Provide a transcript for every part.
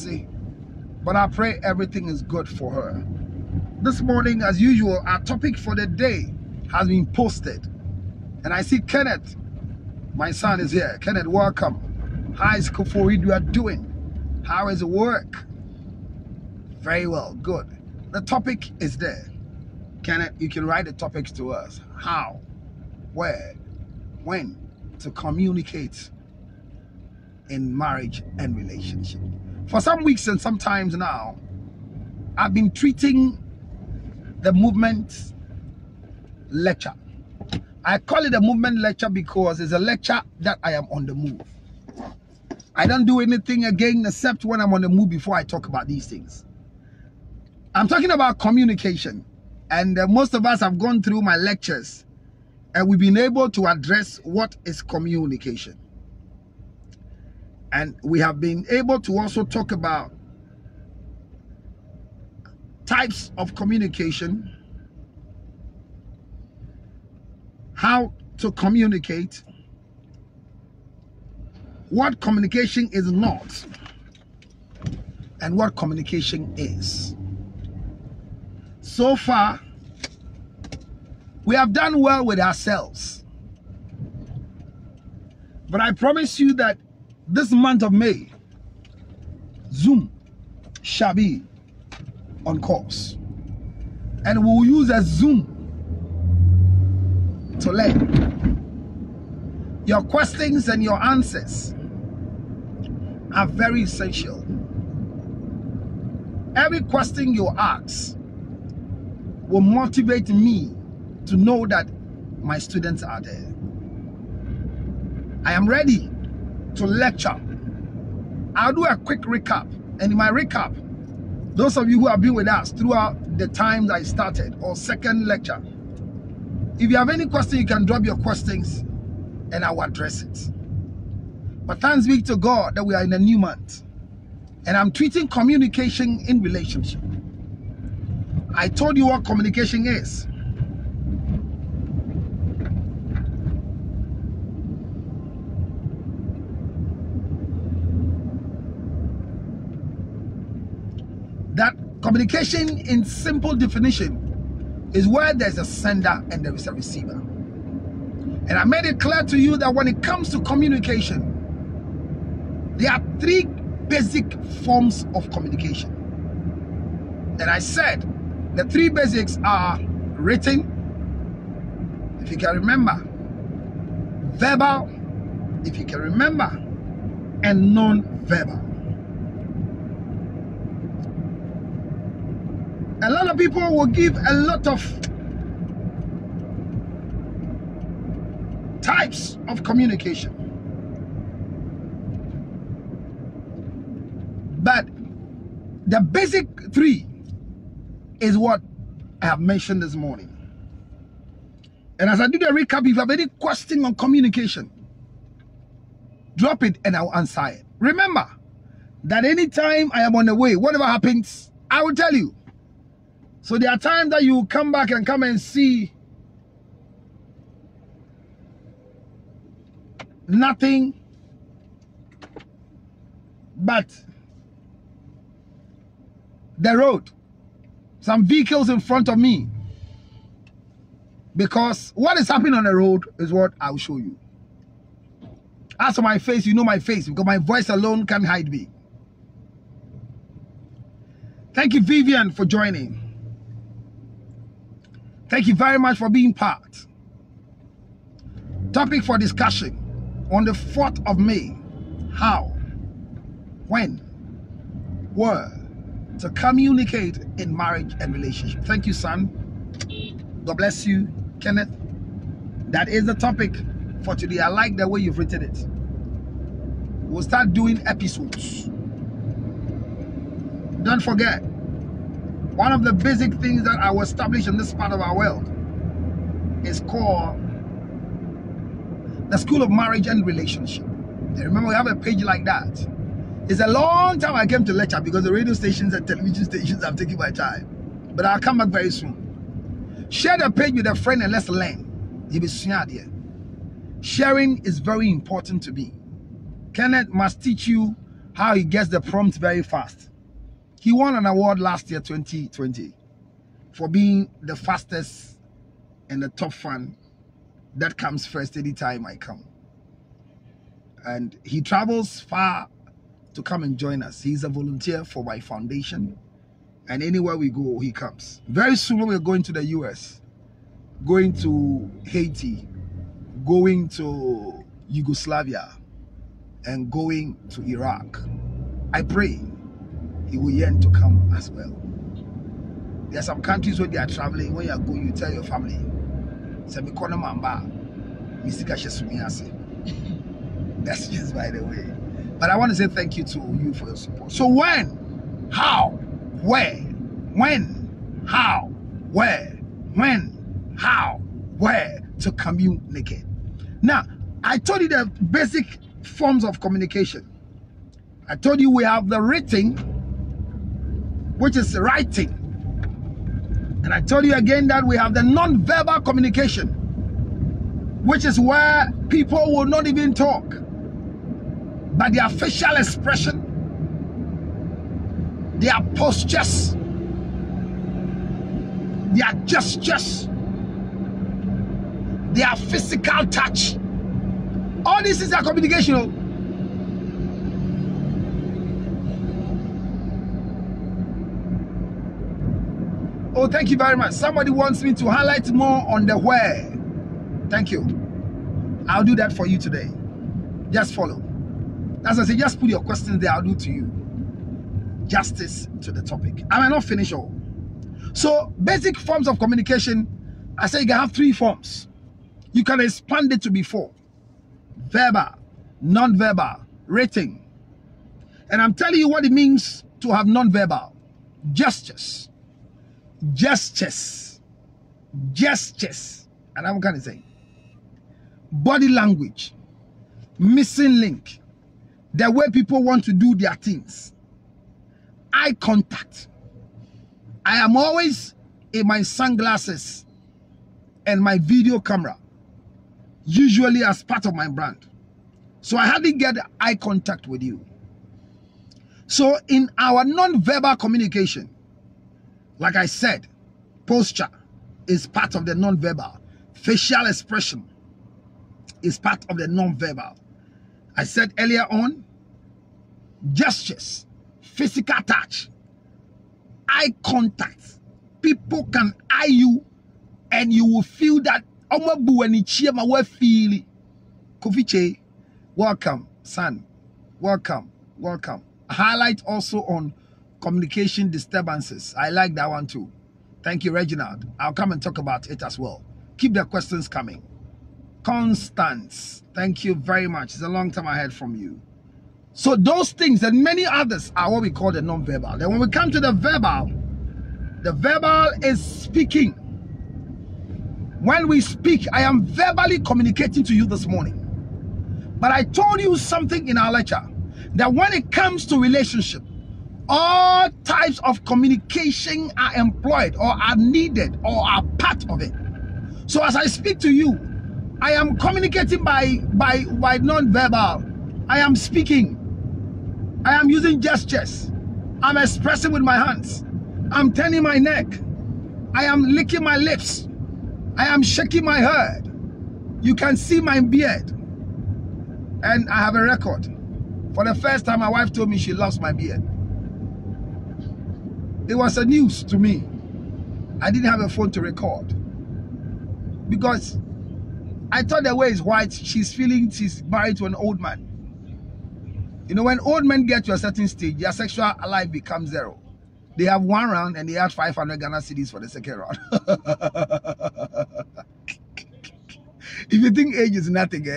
busy, but I pray everything is good for her. This morning, as usual, our topic for the day has been posted. And I see Kenneth, my son, is here. Kenneth, welcome. How is Koforid you are doing? How is work? Very well, good. The topic is there. Kenneth, you can write the topics to us. How, where, when to communicate in marriage and relationship. For some weeks and sometimes now, I've been treating the movement lecture. I call it a movement lecture because it's a lecture that I am on the move. I don't do anything again except when I'm on the move before I talk about these things. I'm talking about communication, and most of us have gone through my lectures and we've been able to address what is communication. And we have been able to also talk about types of communication, how to communicate, what communication is not, and what communication is. So far, we have done well with ourselves. But I promise you that this month of May, Zoom shall be on course. And we will use a Zoom to learn. Your questions and your answers are very essential. Every question you ask will motivate me to know that my students are there. I am ready to lecture. I'll do a quick recap. And in my recap, those of you who have been with us throughout the times I started or second lecture, if you have any question, you can drop your questions and I will address it. But thanks be to God that we are in a new month. And I'm treating communication in relationship. I told you what communication is. That communication in simple definition is where there's a sender and there is a receiver. And I made it clear to you that when it comes to communication, there are three basic forms of communication. And I said the three basics are written, if you can remember, verbal, if you can remember, and non-verbal. A lot of people will give a lot of types of communication. But the basic three is what I have mentioned this morning. And as I do the recap, if you have any question on communication, drop it and I'll answer it. Remember that anytime I am on the way, whatever happens, I will tell you. So there are times that you come back and come and see nothing but the road, some vehicles in front of me, because what is happening on the road is what I'll show you. As for my face, you know my face, because my voice alone can't hide me. Thank you, Vivian, for joining. Thank you very much for being part. Topic for discussion on the 4th of May. How, when, where to communicate in marriage and relationship. Thank you, son. God bless you, Kenneth. That is the topic for today. I like the way you've written it. We'll start doing episodes. Don't forget, one of the basic things that I will establish in this part of our world is called the School of Marriage and Relationship. And remember, we have a page like that. It's a long time I came to lecture because the radio stations and television stations have taken my time. But I'll come back very soon. Share the page with a friend and let's learn. You'll be here. Sharing is very important to me. Kenneth must teach you how he gets the prompt very fast. He won an award last year, 2020, for being the fastest and the top fan that comes first anytime I come. And he travels far to come and join us. He's a volunteer for my foundation, and anywhere we go, he comes. Very soon we're going to the US, going to Haiti, going to Yugoslavia, and going to Iraq. I pray he will yearn to come as well. There are some countries where they are traveling. When you are going, you tell your family, that's just by the way. But I want to say thank you to you for your support. So when, how, where, when, how, where, when, how, where to communicate. Now, I told you the basic forms of communication. I told you we have the written, which is writing. And I told you again that we have the non-verbal communication, which is where people will not even talk, but their facial expression, their postures, their gestures, their physical touch, all this is their communication. Oh, thank you very much. Somebody wants me to highlight more on the where. Thank you. I'll do that for you today. Just follow. As I say, just put your questions there. I'll do to you justice to the topic. I might not finish all. So, basic forms of communication, I say you can have 3 forms. You can expand it to be 4. Verbal, non-verbal, written. And I'm telling you what it means to have non-verbal. Gestures. Gestures. Gestures. And I'm kind of saying body language, missing link, the way people want to do their things, eye contact. I am always in my sunglasses and my video camera, usually as part of my brand. So I hardly get eye contact with you. So in our non-verbal communication, like I said, posture is part of the non-verbal. Facial expression is part of the non-verbal. I said earlier on, gestures, physical touch, eye contact. People can eye you and you will feel that welcome, son. Welcome, welcome. Highlight also on communication disturbances. I like that one too. Thank you, Reginald. I'll come and talk about it as well. Keep the questions coming. Constance, thank you very much. It's a long time I heard from you. So those things and many others are what we call the non-verbal. Then when we come to the verbal is speaking. When we speak, I am verbally communicating to you this morning. But I told you something in our lecture, that when it comes to relationship, all types of communication are employed or are needed or are part of it. So as I speak to you, I am communicating by non-verbal. I am speaking. I am using gestures. I'm expressing with my hands. I'm turning my neck. I am licking my lips. I am shaking my head. You can see my beard. And I have a record. For the first time, my wife told me she loves my beard. It was a news to me. I didn't have a phone to record. Because I thought the way is white, she's feeling she's married to an old man. You know, when old men get to a certain stage, their sexual life becomes 0. They have 1 round and they had 500 Ghana cedis for the 2nd round. If you think age is nothing,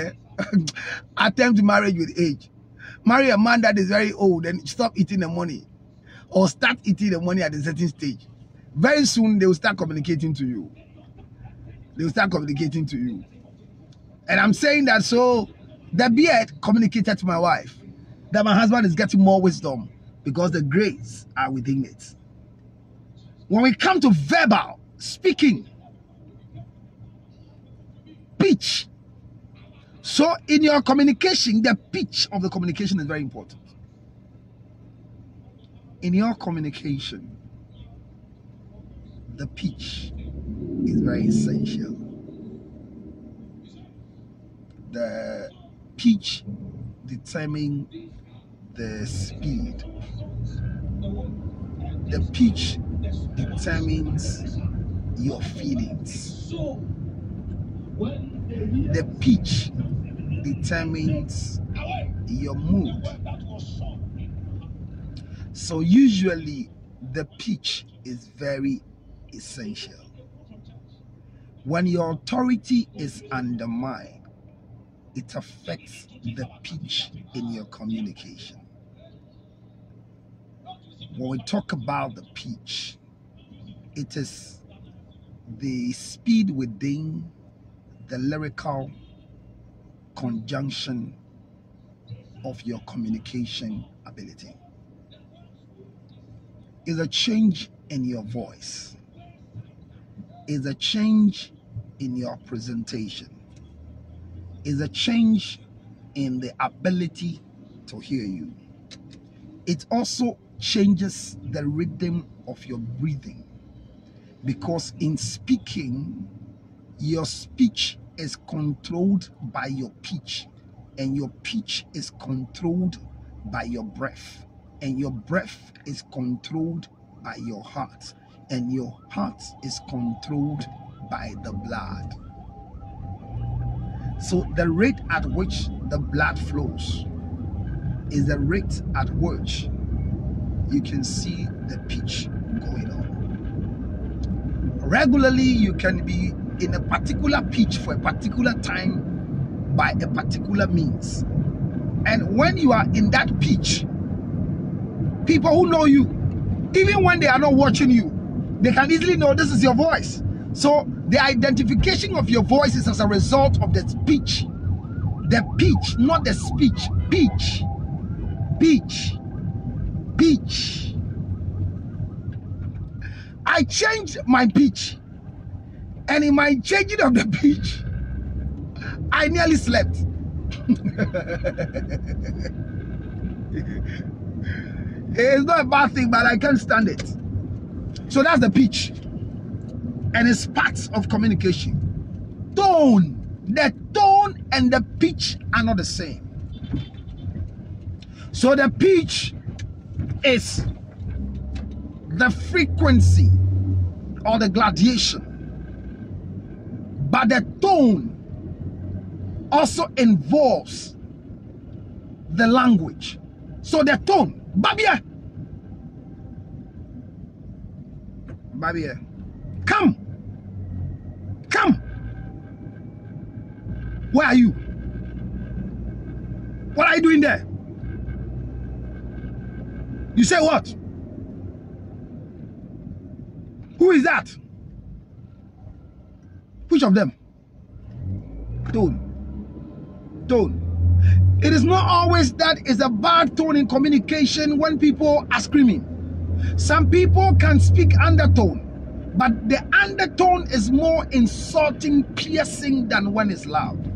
attempt marriage with age. Marry a man that is very old and stop eating the money. Or start eating the money at a certain stage. Very soon they will start communicating to you. They will start communicating to you. And I'm saying that so the beard communicated to my wife that my husband is getting more wisdom because the grades are within it. When we come to verbal, speaking, pitch. So in your communication, the pitch of the communication is very important. In your communication, the pitch is very essential. The pitch determines the speed. The pitch determines your feelings. The pitch determines your mood. So usually the pitch is very essential. When your authority is undermined, it affects the pitch in your communication. When we talk about the pitch, it is the speed within the lyrical conjunction of your communication ability. It's a change in your voice. It's a change in your presentation. It's a change in the ability to hear you. It also changes the rhythm of your breathing, because in speaking, your speech is controlled by your pitch, and your pitch is controlled by your breath, and your breath is controlled by your heart, and your heart is controlled by the blood. So the rate at which the blood flows is the rate at which you can see the pitch going on. Regularly, you can be in a particular pitch for a particular time by a particular means. And when you are in that pitch, people who know you, even when they are not watching you, they can easily know this is your voice. So the identification of your voice is as a result of the pitch. The pitch, not the speech. Pitch. Pitch. Pitch. I changed my pitch, and in my changing of the pitch, I nearly slept. It's not a bad thing, but I can't stand it. So that's the pitch, and it's parts of communication. Tone. The tone and the pitch are not the same. So the pitch is the frequency or the gradation, but the tone also involves the language. So the tone, Babia, come, where are you? What are you doing there? You say what? Who is that? Which of them? Tone. It is not always that it's a bad tone in communication when people are screaming. Some people can speak undertone, but the undertone is more insulting, piercing than when it's loud.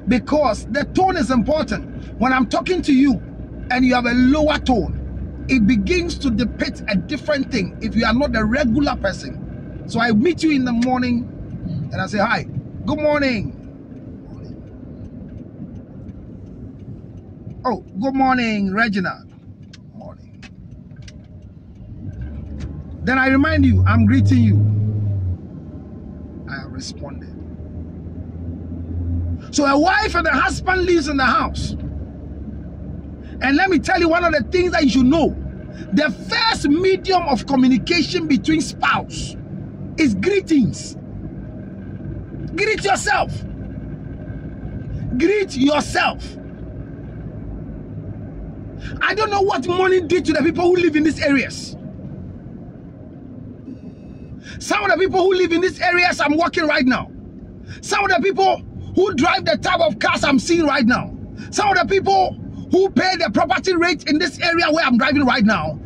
Because the tone is important. When I'm talking to you and you have a lower tone, it begins to depict a different thing if you are not a regular person. So I meet you in the morning and I say, hi, good morning. Oh, good morning, Reginald. Morning. Then I remind you, I'm greeting you. I have responded. So a wife and a husband lives in the house. And let me tell you one of the things that you should know. The first medium of communication between spouse is greetings. Greet yourself. Greet yourself. I don't know what money did to the people who live in these areas. Some of the people who live in these areas I'm walking right now. Some of the people who drive the type of cars I'm seeing right now. Some of the people who pay the property rate in this area where I'm driving right now.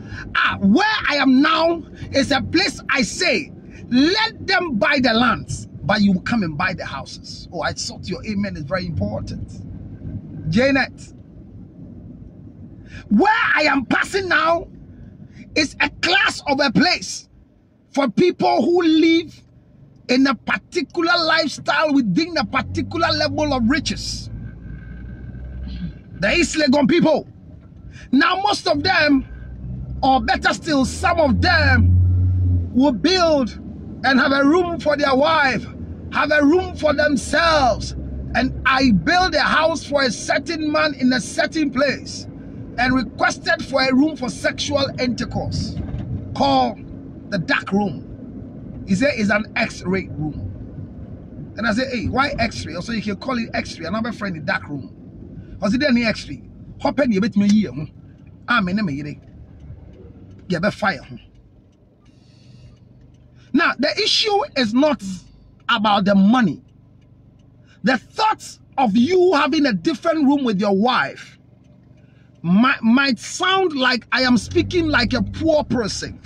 Where I am now is a place I say, let them buy the lands, but you will come and buy the houses. Oh, I thought your amen is very important. Janet. Where I am passing now It's a class of a place for people who live in a particular lifestyle within a particular level of riches. The East Legon people. Now, most of them, or better still, some of them will build and have a room for their wife, have a room for themselves. And I built a house for a certain man in a certain place and requested for a room for sexual intercourse called the dark room. He said it's an X-ray room. And I said, hey, why X-ray? Also, you can call it X-ray. Another friend in the dark room. Was it any X-ray? Hopping you bet me here. I'm in a you better fire. Now, the issue is not about the money. The thoughts of you having a different room with your wife might sound like I am speaking like a poor person.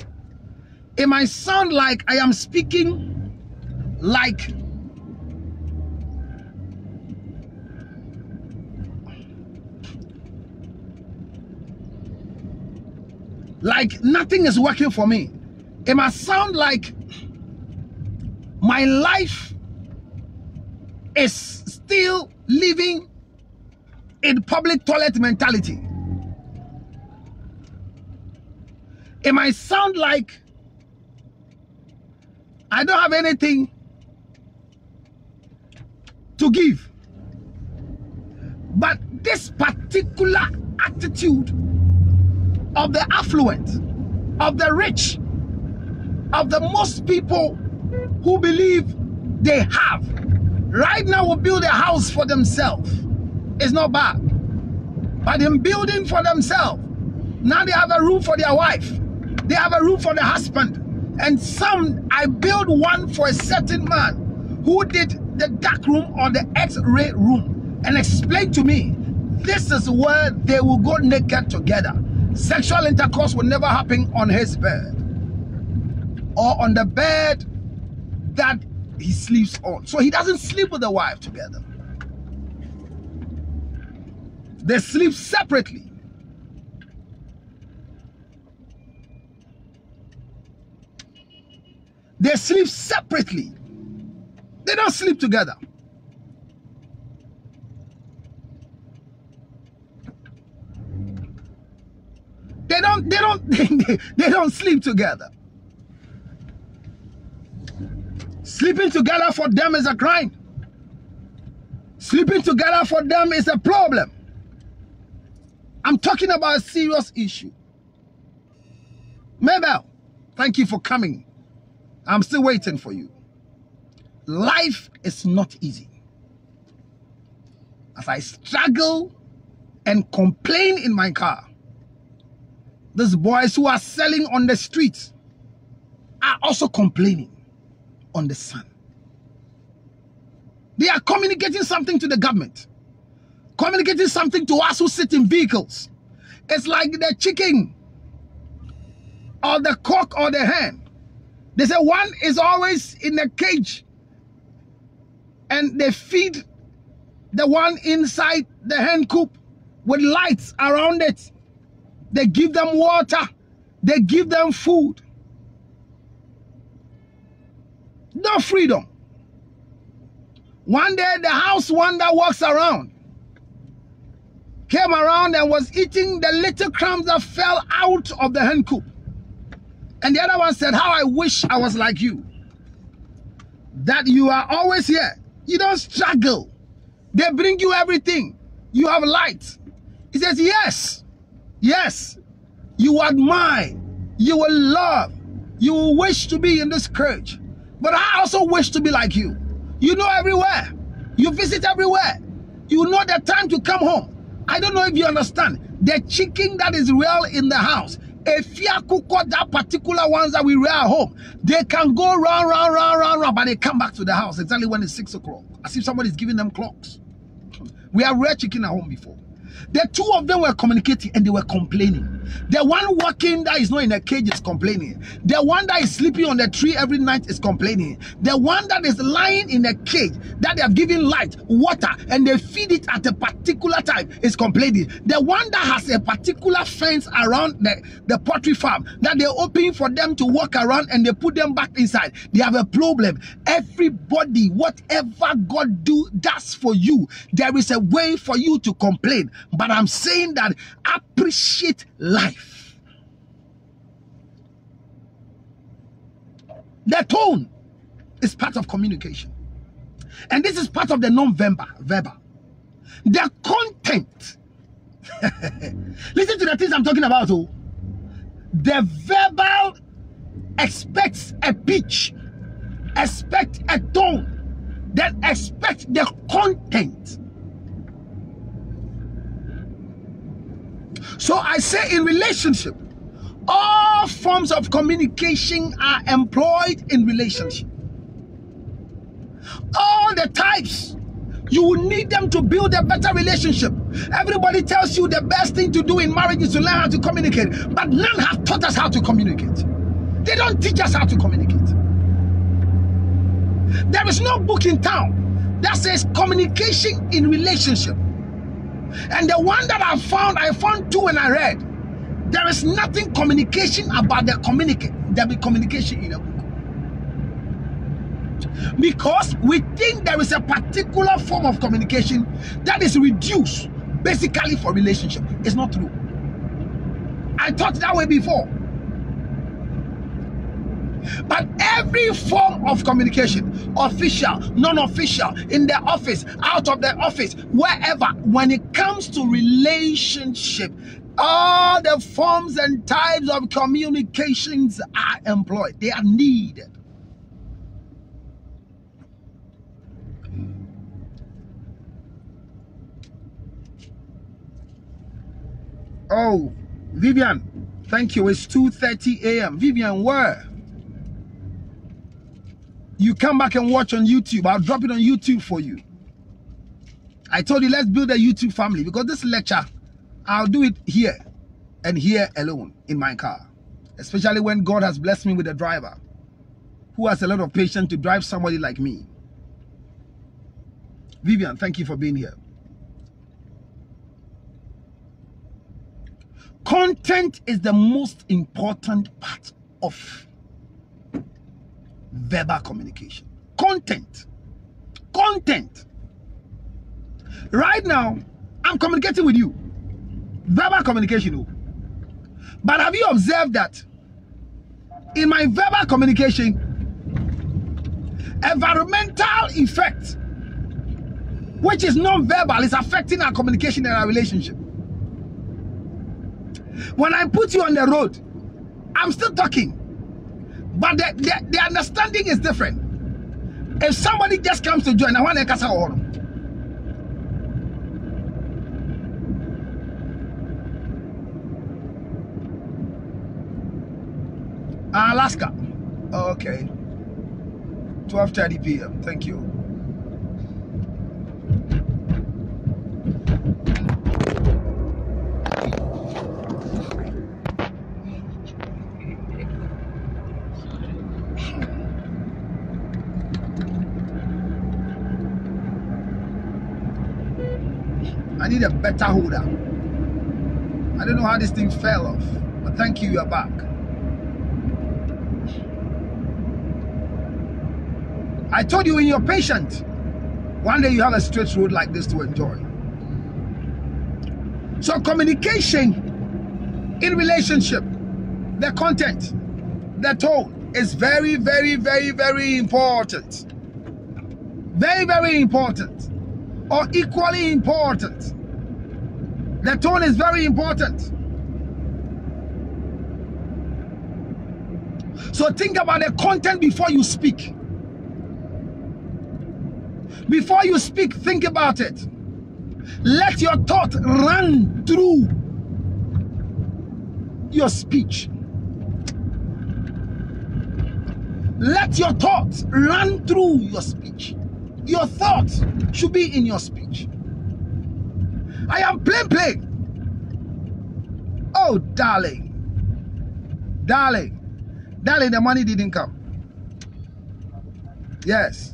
It might sound like I am speaking like nothing is working for me. It might sound like my life is still living in public toilet mentality. It might sound like I don't have anything to give. But this particular attitude of the affluent, of the rich, of the most people who believe they have, right now will build a house for themselves. It's not bad. But in building for themselves, now they have a room for their wife. They have a room for the husband. And some, I built one for a certain man who did the dark room or the X-ray room and explained to me, this is where they will go naked together. Sexual intercourse will never happen on his bed or on the bed that he sleeps on. So he doesn't sleep with the wife together. They sleep separately. They sleep separately. They don't sleep together. They don't sleep together. Sleeping together for them is a crime. Sleeping together for them is a problem. I'm talking about a serious issue. Mabel, thank you for coming. I'm still waiting for you. Life is not easy. As I struggle and complain in my car, these boys who are selling on the streets are also complaining on the sun. They are communicating something to the government, communicating something to us who sit in vehicles. It's like the chicken or the cock or the hen. They say one is always in a cage and they feed the one inside the hen coop with lights around it. They give them water. They give them food. No freedom. One day the house one that walks around came around and was eating the little crumbs that fell out of the hen coop. And the other one said, how I wish I was like you. That you are always here. You don't struggle. They bring you everything. You have light. He says, yes. Yes. You admire. You will love. You will wish to be in this church. But I also wish to be like you. You know everywhere. You visit everywhere. You know the time to come home. I don't know if you understand. The chicken that is real in the house, if you cook that particular ones that we rear at home, they can go round, but they come back to the house exactly when it's 6 o'clock. As if somebody's giving them clocks. We have reared chicken at home before. The two of them were communicating and they were complaining. The one walking that is not in a cage is complaining. The one that is sleeping on the tree every night is complaining. The one that is lying in a cage that they have given light, water, and they feed it at a particular time is complaining. The one that has a particular fence around the poultry farm that they open for them to walk around and they put them back inside, they have a problem. Everybody, whatever God does for you, there is a way for you to complain. But I'm saying that appreciate life. The tone is part of communication. And this is part of the non-verbal. The content. Listen to the things I'm talking about. Oh. The verbal expects a pitch, expect a tone, then expect the content. So I say in relationship, all forms of communication are employed in relationship. All the types, you will need them to build a better relationship. Everybody tells you the best thing to do in marriage is to learn how to communicate, but none have taught us how to communicate. They don't teach us how to communicate. There is no book in town that says communication in relationship. And the one that I found two when I read. There is nothing communication about the there be communication in a book. Because we think there is a particular form of communication that is reduced basically for relationship. It's not true. I thought that way before. But every form of communication, official, non-official, in the office, out of the office, wherever, when it comes to relationship, all the forms and types of communications are employed. They are needed. Oh, Vivian, thank you. It's 2:30 a.m. Vivian, where? You come back and watch on YouTube. I'll drop it on YouTube for you. I told you, let's build a YouTube family, because this lecture, I'll do it here and here alone in my car. Especially when God has blessed me with a driver who has a lot of patience to drive somebody like me. Vivian, thank you for being here. Content is the most important part of verbal communication. Content. Right now, I'm communicating with you. Verbal communication. But have you observed that in my verbal communication, environmental effect, which is non-verbal, is affecting our communication and our relationship? When I put you on the road, I'm still talking, but the understanding is different. If somebody just comes to join, I want to casa or Alaska. Oh, okay. 12:30 p.m. Thank you. I need a better holder. I don't know how this thing fell off, but thank you, you're back. I told you, when you're patient, one day you have a straight road like this to enjoy. So communication in relationship, the content, the tone is very, very, very, very important. Very, very important. Or equally important. The tone is very important. So think about the content before you speak. Before you speak, think about it. Let your thought run through your speech. Let your thoughts run through your speech. Your thoughts should be in your speech. I am plain. Oh, darling, the money didn't come. Yes.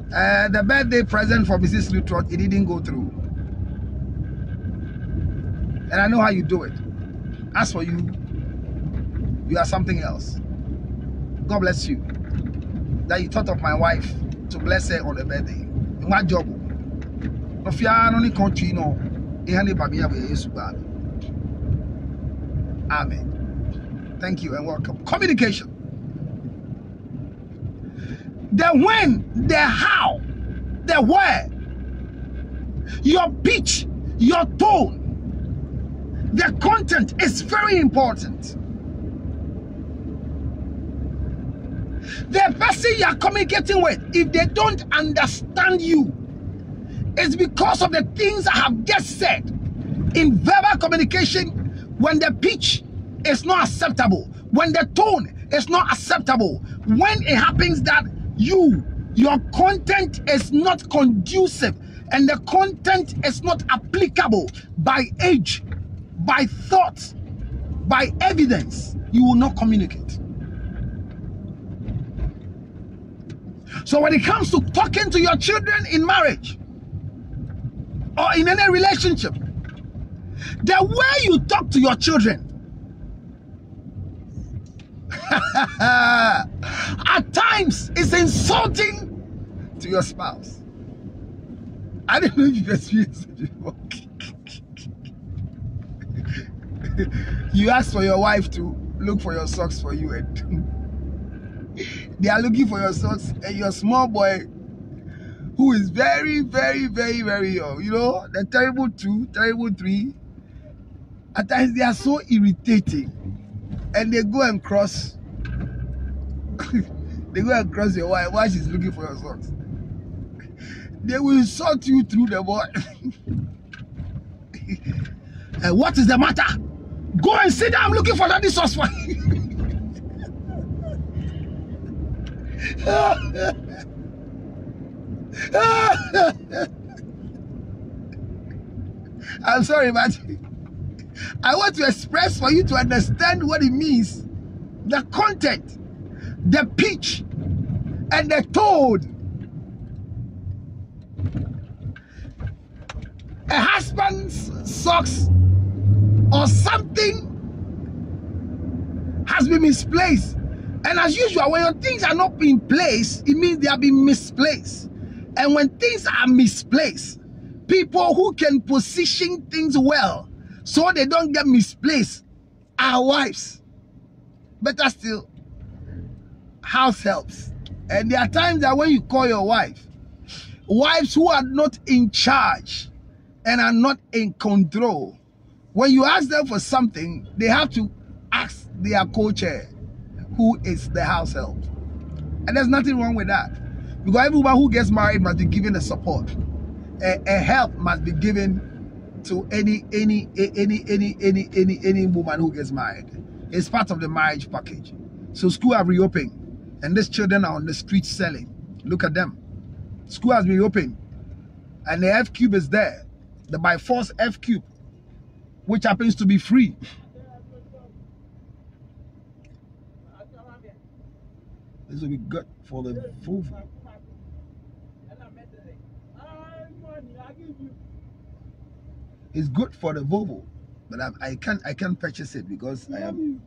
The birthday present for Mrs. Lutrot, it didn't go through. And I know how you do it. As for you, you are something else. God bless you. That you thought of my wife to bless her on her birthday. My job. If you are only country, no. Amen. Thank you and welcome. Communication. The when, the how, the where, your pitch, your tone, the content is very important. The person you are communicating with, if they don't understand you, it's because of the things I have just said. In verbal communication, when the pitch is not acceptable, when the tone is not acceptable, when it happens that your content is not conducive and the content is not applicable by age, by thought, by evidence, you will not communicate. So when it comes to talking to your children in marriage or in any relationship, the way you talk to your children at times is insulting to your spouse. I don't know if you've experienced it before. You ask for your wife to look for your socks for you, and they are looking for your socks, and your small boy, who is very, very, very, very young, you know, the terrible 2, terrible 3, at times they are so irritating, and they go and cross they go and cross your wife while she's looking for your socks. They will insult you through the boy. And what is the matter? Go and sit down, I'm looking for that socks for you. I'm sorry, but I want to express for you to understand what it means. The content, the pitch, and the tone. A husband's socks or something has been misplaced. And as usual, when your things are not in place, it means they have been misplaced. And when things are misplaced, people who can position things well so they don't get misplaced are wives. Better still, house helps. And there are times that when you call your wife, wives who are not in charge and are not in control, when you ask them for something, they have to ask their co-chair, who is the house help. And there's nothing wrong with that, because everyone who gets married must be given a support. A help must be given to any woman who gets married. It's part of the marriage package. So school have reopened, and these children are on the street selling. Look at them. School has been reopened, and the F cube is there, the by force F cube, which happens to be free. This will be good for the Volvo. It's good for the Volvo, but I can't purchase it because I am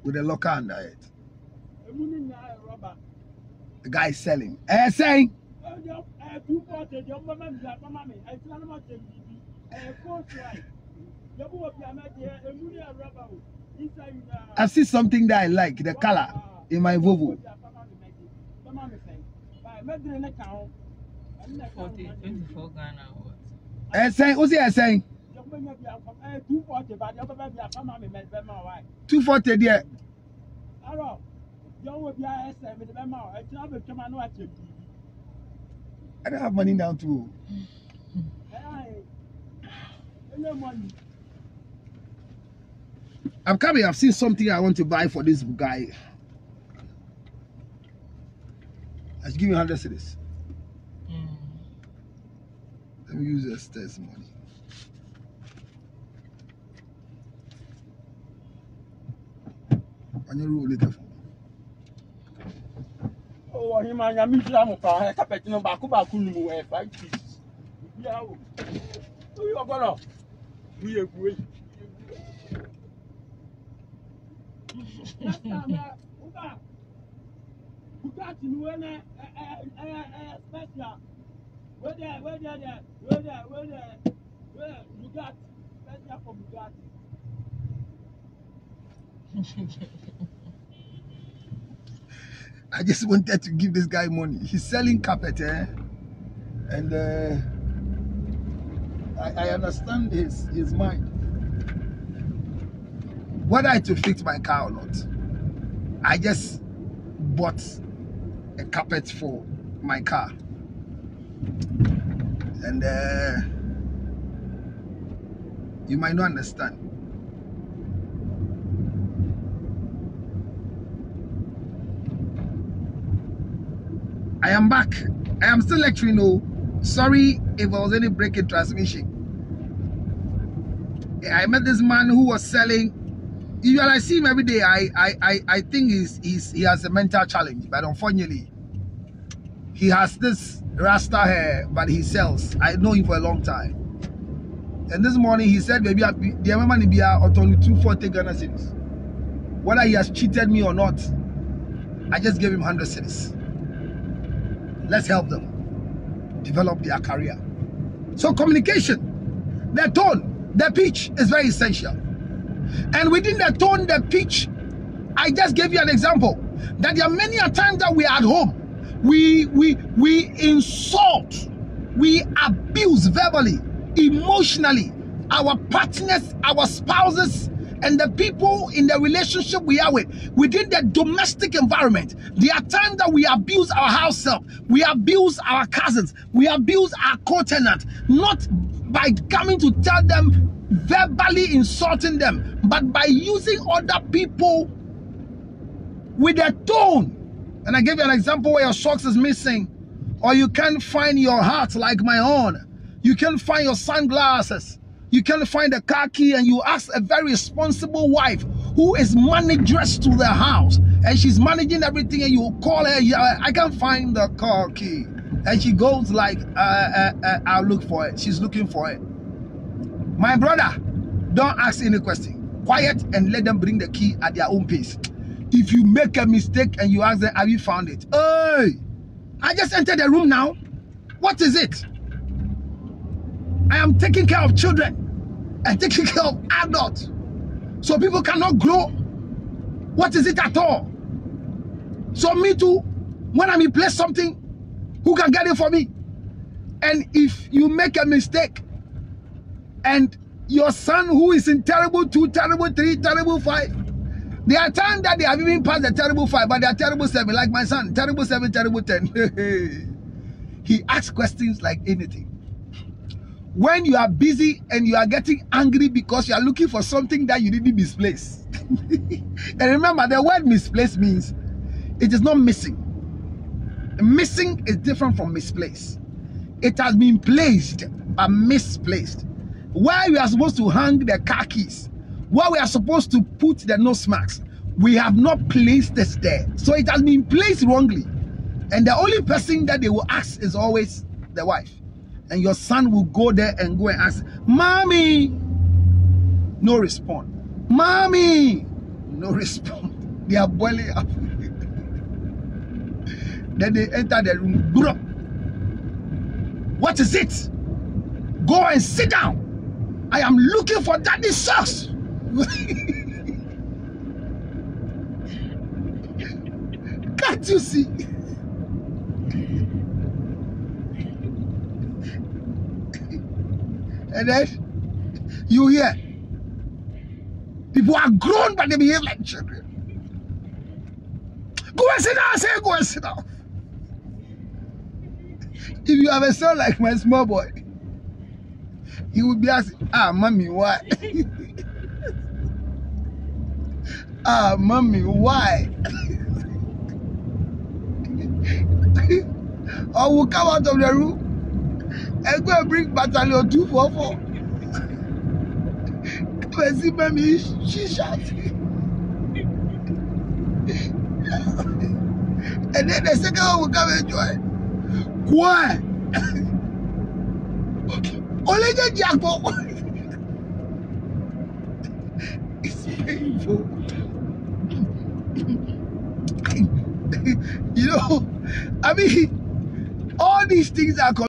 with a locker under it. The guy is selling. Saying. I see something that I like, the color in my Volvo. 24 Ghana. Saying, what's he saying? 240 there. I don't have money now too. I'm coming. I've seen something I want to buy for this guy. Let's give me 100 cedis. Let me use the stairs money. On your rule later. Oh, him and your mutual car, carpet no back 5 pieces. Yeah, you are gonna. We agree. Got you when special. Where you got special for Bugatti. I just wanted to give this guy money. He's selling carpet, and I understand his mind. Whether I to fix my car or not, I just bought a carpet for my car, and you might not understand. I am back. I am still lecturing. No, sorry if there was any break in transmission. I met this man who was selling. Usually I see him every day. I think he has a mental challenge, but unfortunately, he has this rasta hair, but he sells. I know him for a long time. And this morning he said, "Baby, the man be only 240 Ghana cedis. Whether he has cheated me or not, I just gave him 100 cedis. Let's help them develop their career." So communication, the tone, the pitch is very essential. And within the tone, the pitch, I just gave you an example that there are many a times that we are at home, we insult, we abuse verbally, emotionally our partners, our spouses, and the people in the relationship we are with within the domestic environment. There are times that we abuse our house help, we abuse our cousins, we abuse our co-tenant, not by coming to tell them, verbally insulting them, but by using other people with a tone. And I gave you an example where your socks is missing, or you can't find your hat like my own, you can't find your sunglasses, you can't find the car key, and you ask a very responsible wife who is manageress to the house, and she's managing everything, and you call her, I can't find the car key, and she goes like, I'll look for it. She's looking for it. My brother, don't ask any question. Quiet and let them bring the key at their own pace. If you make a mistake and you ask them, have you found it? Hey, I just entered the room now. What is it? I am taking care of children and taking care of adults. So people cannot grow. What is it at all? So me too, when I place something, who can get it for me? And if you make a mistake, and your son who is in terrible 2, terrible 3, terrible 5, there are times that they have even passed the terrible 5, but they are terrible 7, like my son, terrible 7, terrible 10. He asks questions like anything. When you are busy and you are getting angry because you are looking for something that you didn't misplace. And remember, the word misplaced means it is not missing. Missing is different from misplaced. It has been placed but misplaced. Where we are supposed to hang the car keys, where we are supposed to put the nose marks, we have not placed this there. So it has been placed wrongly. And the only person that they will ask is always the wife. And your son will go there and go and ask, Mommy, no response. Mommy, no response. They are boiling up. Then they enter the room. Bro, what is it? Go and sit down. I am looking for daddy's socks. Can't you see? And then you hear people are grown but they behave like children. Go and sit down. I say go and sit down. If you have a son like my small boy, he would be asking, mommy, why? Mommy, why? Or will come out of the room and go and bring battalion 244. Come and see mommy, she shot. And then the second one will come and join. Why? Only the jackpot. It's painful. You know, I mean, all these things are